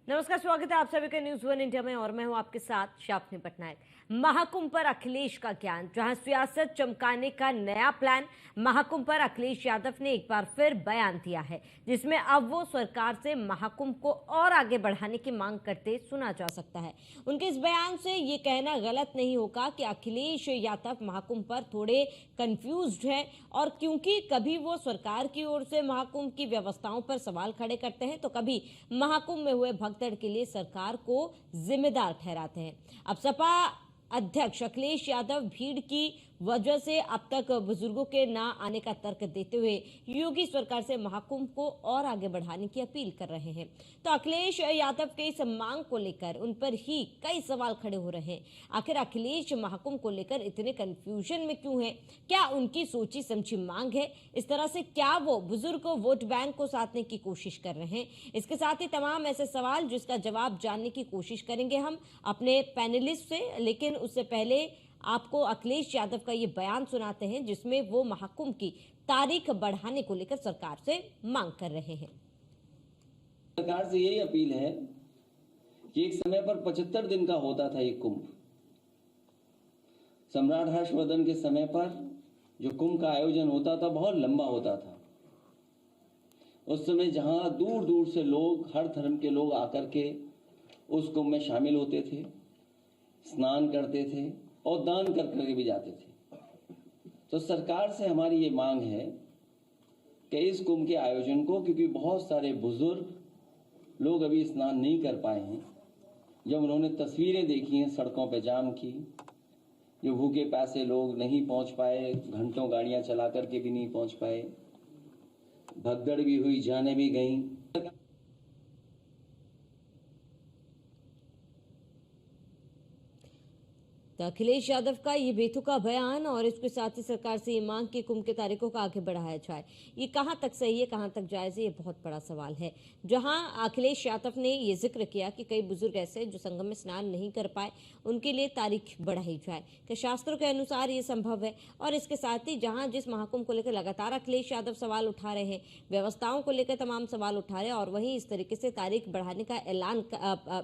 नमस्कार, स्वागत है आप सभी का न्यूज वन इंडिया में और मैं हूं आपके साथ शाफनी पटनायक। महाकुंभ पर अखिलेश का ज्ञान, जहां सियासत चमकाने का नया प्लान। महाकुंभ पर अखिलेश यादव ने एक बार फिर बयान दिया है, जिसमें अब वो सरकार से महाकुंभ को और आगे बढ़ाने की मांग करते सुना जा सकता है। उनके इस बयान से ये कहना गलत नहीं होगा कि अखिलेश यादव महाकुंभ पर थोड़े कंफ्यूज्ड हैं, और क्योंकि कभी वो सरकार की ओर से महाकुंभ की व्यवस्थाओं पर सवाल खड़े करते हैं तो कभी महाकुंभ में हुए भगदड़ के लिए सरकार को जिम्मेदार ठहराते हैं। अब सपा अध्यक्ष अखिलेश यादव भीड़ की वजह से अब तक बुजुर्गों के ना आने का तर्क देते हुए योगी सरकार से महाकुंभ को और आगे बढ़ाने की अपील कर रहे हैं। तो अखिलेश यादव के इस मांग को लेकर उन पर ही कई सवाल खड़े हो रहे हैं। आखिर अखिलेश महाकुंभ को लेकर इतने कंफ्यूजन में क्यों हैं? क्या उनकी सोची समझी मांग है? इस तरह से क्या वो बुजुर्ग वोट बैंक को साधने की कोशिश कर रहे हैं? इसके साथ ही तमाम ऐसे सवाल जिसका जवाब जानने की कोशिश करेंगे हम अपने पैनलिस्ट से। लेकिन उससे पहले आपको अखिलेश यादव का ये बयान सुनाते हैं, जिसमें वो महाकुंभ की तारीख बढ़ाने को लेकर सरकार से मांग कर रहे हैं। सरकार से यही अपील है कि एक समय पर 75 दिन का होता था ये कुंभ। सम्राट हर्षवर्धन के समय पर जो कुंभ का आयोजन होता था बहुत लंबा होता था। उस समय जहां दूर दूर से लोग, हर धर्म के लोग आकर के उस कुंभ में शामिल होते थे, स्नान करते थे और दान कर करके भी जाते थे। तो सरकार से हमारी ये मांग है कि इस कुंभ के आयोजन को, क्योंकि बहुत सारे बुजुर्ग लोग अभी स्नान नहीं कर पाए हैं, जब उन्होंने तस्वीरें देखी हैं सड़कों पे जाम की, जो भूखे प्यासे लोग नहीं पहुंच पाए, घंटों गाड़ियां चला करके भी नहीं पहुंच पाए, भगदड़ भी हुई, जाने भी गई। तो अखिलेश यादव का ये बेतुका बयान और इसके साथ ही सरकार से ये मांग कि कुंभ के तारीखों को आगे बढ़ाया जाए, ये कहां तक सही है, कहां तक जायज है, ये बहुत बड़ा सवाल है। जहां अखिलेश यादव ने ये जिक्र किया कि कई बुजुर्ग ऐसे जो संगम में स्नान नहीं कर पाए, उनके लिए तारीख बढ़ाई जाए, कि शास्त्रों के अनुसार ये संभव है। और इसके साथ ही जहां जिस महाकुंभ को लेकर लगातार अखिलेश यादव सवाल उठा रहे हैं, व्यवस्थाओं को लेकर तमाम सवाल उठा रहे हैं, और वहीं इस तरीके से तारीख बढ़ाने का ऐलान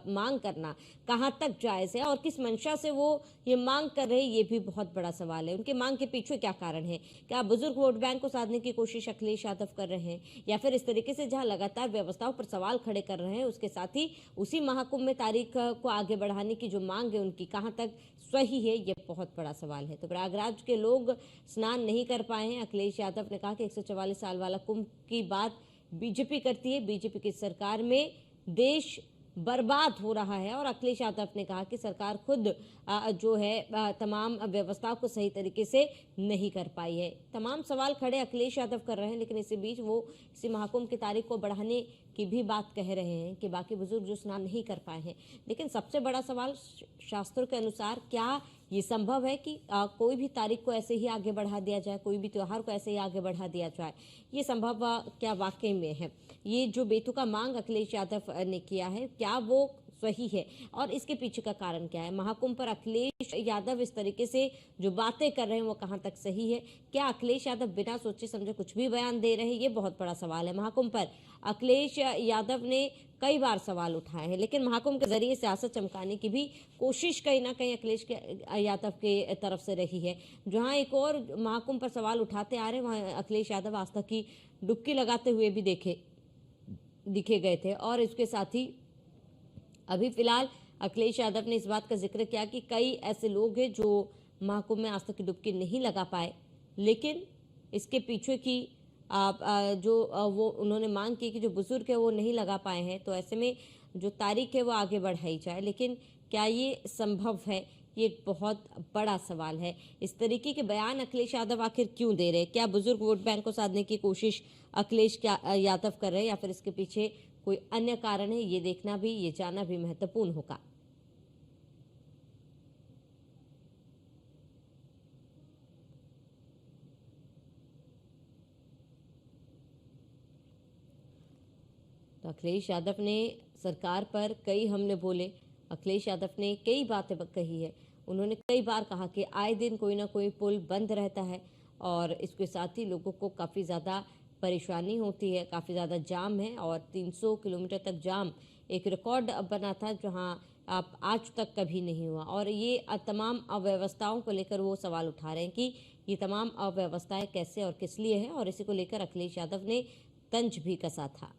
मांग करना कहां तक जायज है और किस मंशा से वो ये मांग कर रहे हैं, ये भी बहुत बड़ा सवाल है। उनके मांग के पीछे क्या कारण है? क्या बुजुर्ग वोट बैंक को साधने की कोशिश अखिलेश यादव कर रहे हैं, या फिर इस तरीके से जहां लगातार व्यवस्थाओं पर सवाल खड़े कर रहे हैं, उसके साथ ही उसी महाकुंभ में तारीख को आगे बढ़ाने की जो मांग है उनकी कहां तक सही है, ये बहुत बड़ा सवाल है। तो प्रयागराज के लोग स्नान नहीं कर पाए हैं। अखिलेश यादव ने कहा कि 144 साल वाला कुंभ की बात बीजेपी करती है, बीजेपी की सरकार में देश बर्बाद हो रहा है। और अखिलेश यादव ने कहा कि सरकार खुद जो है तमाम व्यवस्थाओं को सही तरीके से नहीं कर पाई है। तमाम सवाल खड़े अखिलेश यादव कर रहे हैं, लेकिन इसी बीच वो इसी महाकुंभ की तारीख को बढ़ाने की भी बात कह रहे हैं कि बाकी बुजुर्ग जो स्नान नहीं कर पाए हैं। लेकिन सबसे बड़ा सवाल, शास्त्रों के अनुसार क्या ये संभव है कि कोई भी तारीख को ऐसे ही आगे बढ़ा दिया जाए, कोई भी त्योहार को ऐसे ही आगे बढ़ा दिया जाए? ये संभव क्या वाकई में है? ये जो बेतुका मांग अखिलेश यादव ने किया है, क्या वो सही है और इसके पीछे का कारण क्या है? महाकुंभ पर अखिलेश यादव इस तरीके से जो बातें कर रहे हैं वो कहां तक सही है? क्या अखिलेश यादव बिना सोचे समझे कुछ भी बयान दे रहे हैं? ये बहुत बड़ा सवाल है। महाकुंभ पर अखिलेश यादव ने कई बार सवाल उठाए हैं, लेकिन महाकुंभ के जरिए सियासत चमकाने की भी कोशिश कहीं ना कहीं अखिलेश यादव के तरफ से रही है। जहां एक और महाकुंभ पर सवाल उठाते आ रहे हैं, वहां अखिलेश यादव आस्था की डुबकी लगाते हुए भी दिखे गए थे। और इसके साथ ही अभी फिलहाल अखिलेश यादव ने इस बात का जिक्र किया कि कई ऐसे लोग हैं जो महाकुंभ में आस्था की डुबकी नहीं लगा पाए, लेकिन इसके पीछे की वो उन्होंने मांग की कि जो बुजुर्ग है वो नहीं लगा पाए हैं, तो ऐसे में जो तारीख है वो आगे बढ़ाई जाए। लेकिन क्या ये संभव है? ये बहुत बड़ा सवाल है। इस तरीके के बयान अखिलेश यादव आखिर क्यों दे रहे हैं? क्या बुजुर्ग वोट बैंक को साधने की कोशिश अखिलेश यादव कर रहे हैं, या फिर इसके पीछे कोई अन्य कारण है? ये देखना भी, ये जानना भी महत्वपूर्ण होगा। तो अखिलेश यादव ने सरकार पर कई हमले बोले, अखिलेश यादव ने कई बातें कही है। उन्होंने कई बार कहा कि आए दिन कोई ना कोई पुल बंद रहता है और इसके साथ ही लोगों को काफ़ी ज़्यादा परेशानी होती है, काफ़ी ज़्यादा जाम है और 300 किलोमीटर तक जाम एक रिकॉर्ड बना था, जहां आप आज तक कभी नहीं हुआ। और ये तमाम अव्यवस्थाओं को लेकर वो सवाल उठा रहे हैं कि ये तमाम अव्यवस्थाएं कैसे और किस लिए है, और इसी को लेकर अखिलेश यादव ने तंज भी कसा था।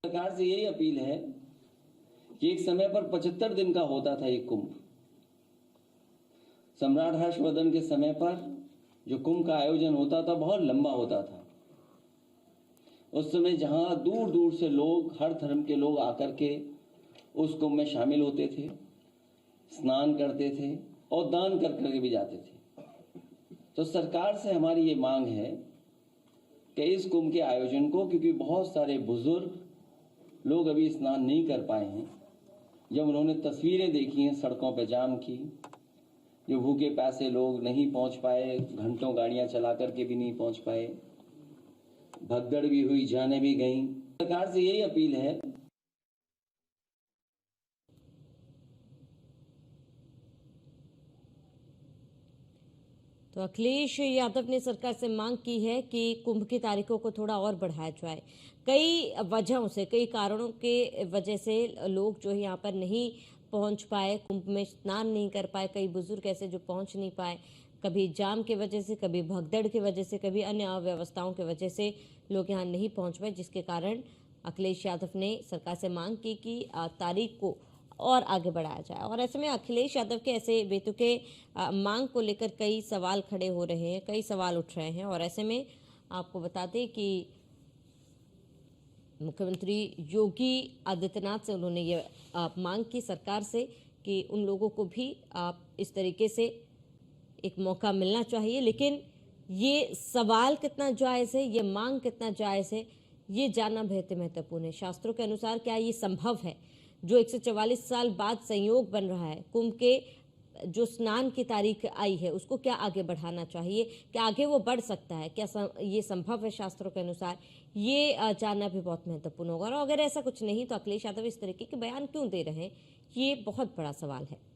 सरकार से यही अपील है कि एक समय पर 75 दिन का होता था ये कुंभ। सम्राट हर्षवर्धन के समय पर जो कुंभ का आयोजन होता था बहुत लंबा होता था। उस समय जहां दूर दूर से लोग, हर धर्म के लोग आकर के उस कुंभ में शामिल होते थे, स्नान करते थे और दान कर करके भी जाते थे। तो सरकार से हमारी ये मांग है कि इस कुंभ के आयोजन को, क्योंकि बहुत सारे बुजुर्ग लोग अभी स्नान नहीं कर पाए हैं, जब उन्होंने तस्वीरें देखी हैं सड़कों पर जाम की, जो भूखे प्यासे लोग नहीं पहुंच पाए, घंटों गाड़ियां चला करके भी नहीं पहुंच पाए, भगदड़ भी हुई, जाने भी गई। सरकार से यही अपील है। तो अखिलेश यादव ने सरकार से मांग की है कि कुंभ की तारीखों को थोड़ा और बढ़ाया जाए। कई वजहों से, कई कारणों के वजह से लोग जो है यहाँ पर नहीं पहुंच पाए, कुंभ में स्नान नहीं कर पाए। कई बुजुर्ग ऐसे जो पहुंच नहीं पाए, कभी जाम की वजह से, कभी भगदड़ की वजह से, कभी अन्य अव्यवस्थाओं की वजह से लोग यहाँ नहीं पहुंच पाए, जिसके कारण अखिलेश यादव ने सरकार से मांग की कि तारीख को और आगे बढ़ाया जाए। और ऐसे में अखिलेश यादव के ऐसे बेतुके मांग को लेकर कई सवाल खड़े हो रहे हैं, कई सवाल उठ रहे हैं। और ऐसे में आपको बता दें कि मुख्यमंत्री योगी आदित्यनाथ से उन्होंने ये मांग की सरकार से कि उन लोगों को भी इस तरीके से एक मौका मिलना चाहिए। लेकिन ये सवाल कितना जायज़ है, ये मांग कितना जायज़ है, ये जानना बेहद महत्वपूर्ण है। शास्त्रों के अनुसार क्या ये संभव है? जो 144 साल बाद संयोग बन रहा है, कुंभ के जो स्नान की तारीख आई है, उसको क्या आगे बढ़ाना चाहिए? क्या आगे वो बढ़ सकता है? क्या ये संभव है शास्त्रों के अनुसार? ये जानना भी बहुत महत्वपूर्ण होगा। और अगर ऐसा कुछ नहीं तो अखिलेश यादव इस तरीके के बयान क्यों दे रहे हैं? ये बहुत बड़ा सवाल है।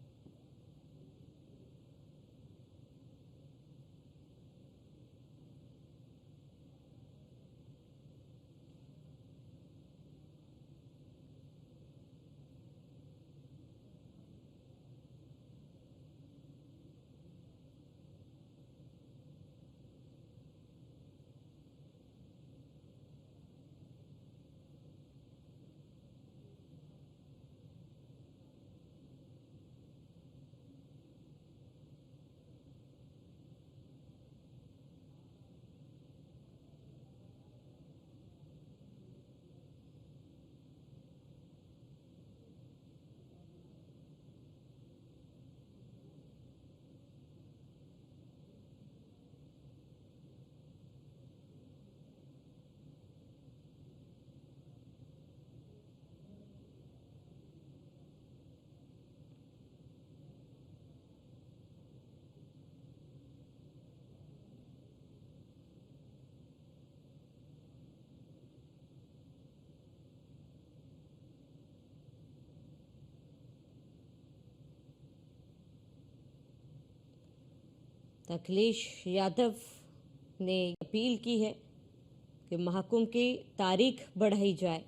अखिलेश यादव ने अपील की है कि महाकुंभ की तारीख बढ़ाई जाए।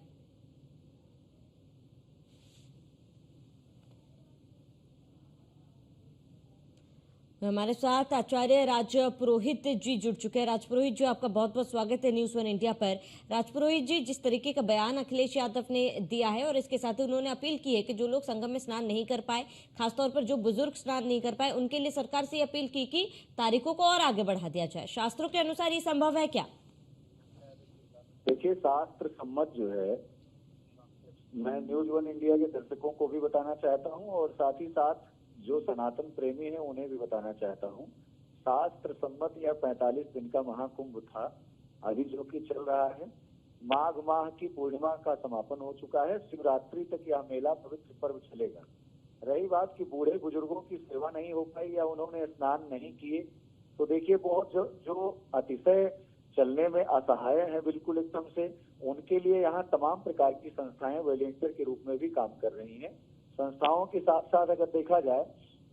हमारे साथ आचार्य राज पुरोहित जी जुड़ चुके हैं। राज पुरोहित जी, आपका बहुत बहुत स्वागत है न्यूज़ 1 इंडिया पर। राज पुरोहित जी, जिस तरीके का बयान अखिलेश यादव ने दिया है और इसके साथ ही उन्होंने अपील की है कि जो लोग संगम में स्नान नहीं कर पाए, खासतौर पर जो बुजुर्ग स्नान नहीं कर पाए, उनके लिए सरकार से अपील की कि तारीखों को और आगे बढ़ा दिया जाए। शास्त्रों के अनुसार ये संभव है क्या? देखिए, शास्त्र सम्मत जो है मैं न्यूज वन इंडिया के दर्शकों को भी बताना चाहता हूं और साथ ही साथ जो सनातन प्रेमी हैं उन्हें भी बताना चाहता हूं। शास्त्र सम्मत यह 45 दिन का महाकुंभ था, अभी जो कि चल रहा है। माघ माह की पूर्णिमा का समापन हो चुका है। शिवरात्रि तक यह मेला पवित्र पर्व चलेगा। रही बात कि बूढ़े बुजुर्गों की सेवा नहीं हो पाई या उन्होंने स्नान नहीं किए, तो देखिए बहुत जो अतिशय चलने में असहाय है बिल्कुल एकदम से, उनके लिए यहाँ तमाम प्रकार की संस्थाएं वॉलेंटियर के रूप में भी काम कर रही हैं। संस्थाओं के साथ साथ अगर देखा जाए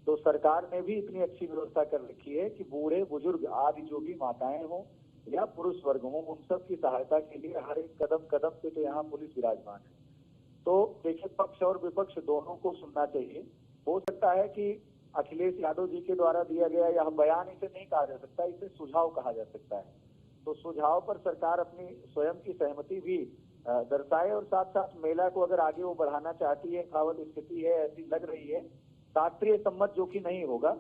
तो सरकार ने भी इतनी अच्छी व्यवस्था कर रखी है कि बूढ़े बुजुर्ग आदि जो भी माताएं हों या पुरुष वर्ग हों, उन सब की सहायता के लिए हर एक कदम कदम पे तो यहाँ पुलिस विराजमान है। तो देखिए पक्ष और विपक्ष दोनों को सुनना चाहिए। हो सकता है कि अखिलेश यादव जी के द्वारा दिया गया यह बयान इसे नहीं कहा जा सकता, इसे सुझाव कहा जा सकता है। तो सुझाव पर सरकार अपनी स्वयं की सहमति भी दर्शाए और साथ साथ मेला को अगर आगे वो बढ़ाना चाहती है, खावत स्थिति है ऐसी लग रही है, शास्त्रीय सम्मत जो कि नहीं होगा,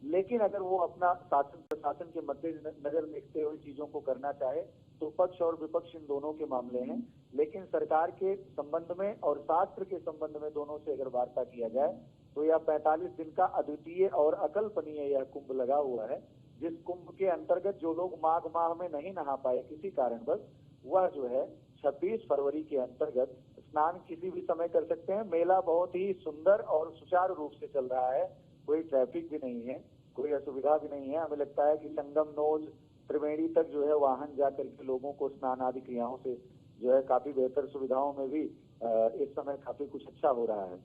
लेकिन अगर वो अपना शासन प्रशासन के मद्देनजर देखते हुए चीजों को करना चाहे तो पक्ष और विपक्ष इन दोनों के मामले हैं। लेकिन सरकार के संबंध में और शास्त्र के संबंध में दोनों से अगर वार्ता किया जाए तो यह 45 दिन का अद्वितीय और अकल्पनीय यह कुंभ लगा हुआ है, जिस कुंभ के अंतर्गत जो लोग माघ माह में नहीं नहा पाए किसी कारणवश, वह जो है 26 फरवरी के अंतर्गत स्नान किसी भी समय कर सकते हैं। मेला बहुत ही सुंदर और सुचारू रूप से चल रहा है, कोई ट्रैफिक भी नहीं है, कोई असुविधा भी नहीं है। हमें लगता है कि संगम नोज त्रिवेणी तक जो है वाहन जाकर के लोगों को स्नान आदि क्रियाओं से जो है काफी बेहतर सुविधाओं में भी इस समय काफी कुछ अच्छा हो रहा है।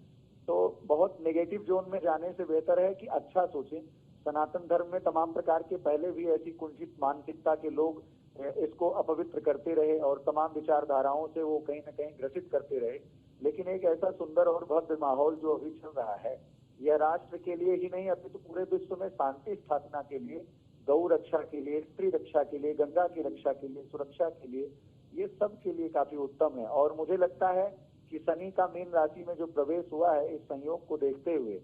तो बहुत नेगेटिव जोन में जाने से बेहतर है कि अच्छा सोचें। सनातन धर्म में तमाम प्रकार के पहले भी ऐसी कुंठित मानसिकता के लोग इसको अपवित्र करते रहे और तमाम विचारधाराओं से वो कहीं न कहीं ग्रसित करते रहे, लेकिन एक ऐसा सुंदर और भव्य माहौल जो अभी चल रहा है, यह राष्ट्र के लिए ही नहीं अपितु पूरे विश्व में शांति स्थापना के लिए, गौ रक्षा के लिए, स्त्री रक्षा के लिए, गंगा की रक्षा के लिए, सुरक्षा के लिए, ये सब के लिए काफी उत्तम है। और मुझे लगता है कि शनि का मीन राशि में जो प्रवेश हुआ है, इस संयोग को देखते हुए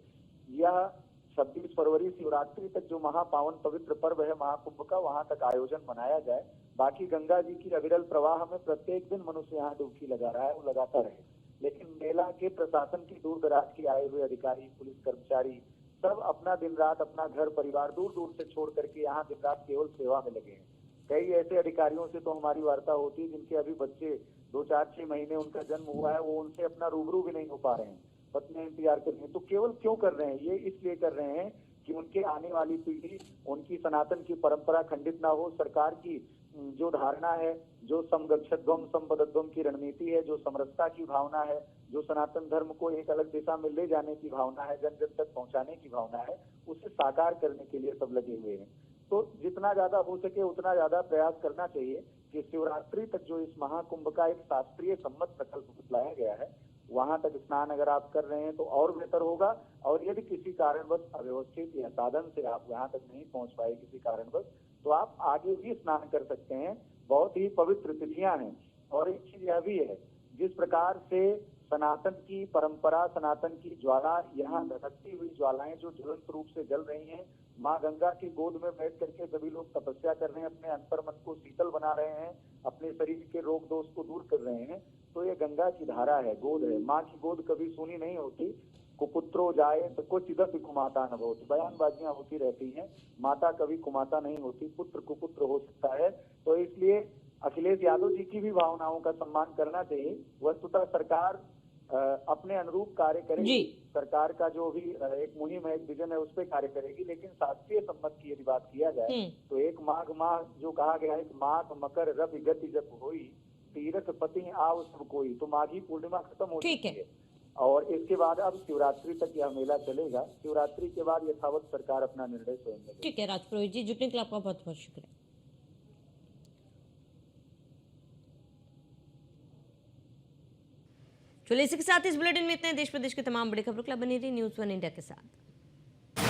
यह 26 फरवरी शिवरात्रि तक जो महापावन पवित्र पर्व है महाकुंभ का, वहां तक आयोजन मनाया जाए। बाकी गंगा जी की अविरल प्रवाह में प्रत्येक दिन मनुष्य यहाँ डुबकी लगा रहा है, वो लगाता रहे। लेकिन मेला के प्रशासन की दूर दराज के आए हुए अधिकारी, पुलिस कर्मचारी सब अपना दिन रात अपना घर परिवार दूर दूर से छोड़ करके यहाँ दिन रात केवल सेवा में लगे हैं। कई ऐसे अधिकारियों से तो हमारी वार्ता होती है जिनके अभी बच्चे 2-4-6 महीने उनका जन्म हुआ है, वो उनसे अपना रूबरू भी नहीं हो पा रहे हैं, पत्नी इंतजार कर रही है। तो केवल क्यों कर रहे हैं? ये इसलिए कर रहे हैं कि उनके आने वाली पीढ़ी, उनकी सनातन की परंपरा खंडित ना हो। सरकार की जो धारणा है, जो समगच्छध्वम संपदध्वम की रणनीति है, जो समरसता की भावना है, जो सनातन धर्म को एक अलग दिशा में ले जाने की भावना है, जन जन तक पहुंचाने की भावना है, उसे साकार करने के लिए सब लगे हुए हैं। तो जितना ज्यादा हो सके उतना ज्यादा प्रयास करना चाहिए कि शिवरात्रि तक जो इस महाकुंभ का एक शास्त्रीय सम्मत प्रकल्प लाया गया है, वहां तक स्नान अगर आप कर रहे हैं तो और बेहतर होगा। और यदि किसी कारणवश अव्यवस्थित या साधन से आप यहाँ तक नहीं पहुंच पाए किसी कारणवश, तो आप आगे भी स्नान कर सकते हैं। बहुत ही पवित्र तिथियां हैं। और एक चीज यह भी है, जिस प्रकार से सनातन की परंपरा, सनातन की ज्वाला, यहाँ धधकती हुई ज्वालाएं जो ज्वलंत रूप से जल रही हैं, माँ गंगा की गोद में बैठ करके सभी लोग तपस्या कर रहे हैं, अपने अंतर मन को शीतल बना रहे हैं, अपने शरीर के रोग दोष को दूर कर रहे हैं। तो ये गंगा की धारा है, गोद है। माँ की गोद कभी सूनी नहीं होती। कुपुत्रो जाए तो कुछ दस कुमाता न होती, बयानबाजियां होती रहती हैं, माता कभी कुमाता नहीं होती, पुत्र कुपुत्र हो सकता है। तो इसलिए अखिलेश यादव जी की भी भावनाओं का सम्मान करना चाहिए। वस्तुतः सरकार अपने अनुरूप कार्य करेगी। सरकार का जो भी एक मुहिम है, एक विजन है, उस पर कार्य करेगी। लेकिन शास्त्रीय सम्मत की यदि बात किया जाए तो एक माघ माह जो कहा गया है, माघ मकर रवि गति जब हुई, तीरथ पति आव सब कोई, तो माघी पूर्णिमा खत्म हो चुकी है और इसके बाद अब शिवरात्रि तक यह मेला चलेगा। शिवरात्रि के बाद यथावत सरकार अपना निर्णय स्वयं लेगी। ठीक है राजपुरोहित जी, जुटने के लिए आपका बहुत बहुत शुक्रिया। चलिए इसी के साथ इस बुलेटिन में इतने। देश प्रदेश के तमाम बड़ी खबरों के लिए बनी रही न्यूज़ वन इंडिया के साथ।